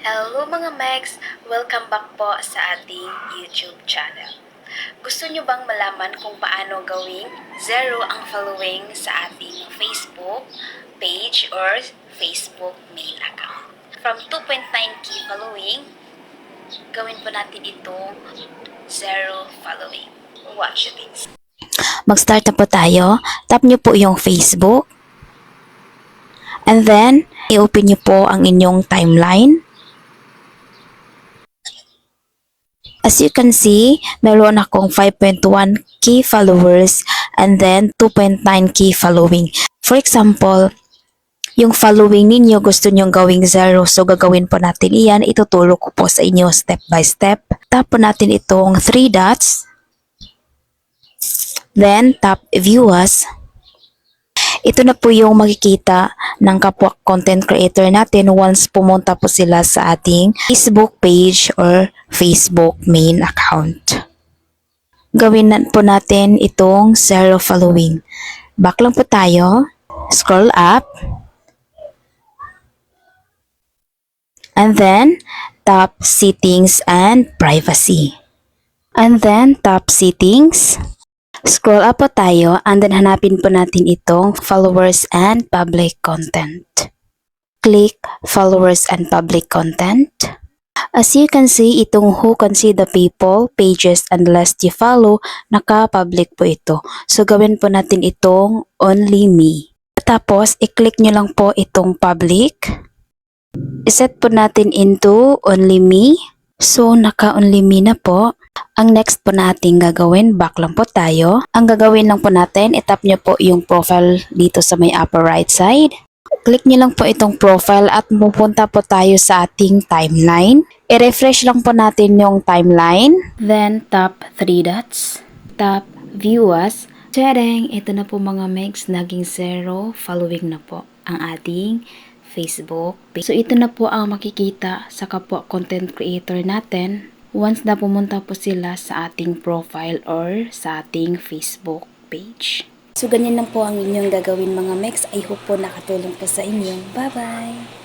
Hello mga Megs! Welcome back po sa ating YouTube channel. Gusto nyo bang malaman kung paano gawing zero ang following sa ating Facebook page or Facebook main account? From 2.9k following, gawin po natin itong zero following. Watch this. Mag-start na po tayo. Tap nyo po yung Facebook. And then, i-open nyo po ang inyong timeline. As you can see, meron akong 5.1k followers and then 2.9k following. For example, yung following ninyo gusto nyong gawing 0. So, gagawin po natin iyan. Ituturo ko po sa inyo step by step. Tap po natin itong 3 dots. Then, tap View As. Ito na po yung makikita ng kapwa content creator natin once pumunta po sila sa ating Facebook page or Facebook main account. Gawin po natin itong 0 following. Back lang po tayo. Scroll up. And then, tap Settings and Privacy. And then, tap Settings. Scroll up po tayo and then hanapin po natin itong Followers and Public Content. Click Followers and Public Content. As you can see, itong Who Can See the People, Pages and List You Follow, naka-public po ito. So, gawin po natin itong Only Me. Tapos, i-click nyo lang po itong Public. I-set po natin into Only Me. So, naka-Only Me na po. Ang next po natin gagawin, back lang po tayo. Ang gagawin lang po natin, itap nyo po yung profile dito sa may upper right side. Click nyo lang po itong profile at pupunta po tayo sa ating timeline. I-refresh lang po natin yung timeline. Then, tap 3 dots. Tap View As. Tadang! Ito na po mga megs, naging 0 following na po ang ating Facebook page. So, ito na po ang makikita sa kapwa content creator natin once na pumunta po sila sa ating profile or sa ating Facebook page. So, ganyan lang po ang inyong gagawin mga megs. I hope po nakatulong po sa inyo. Bye-bye!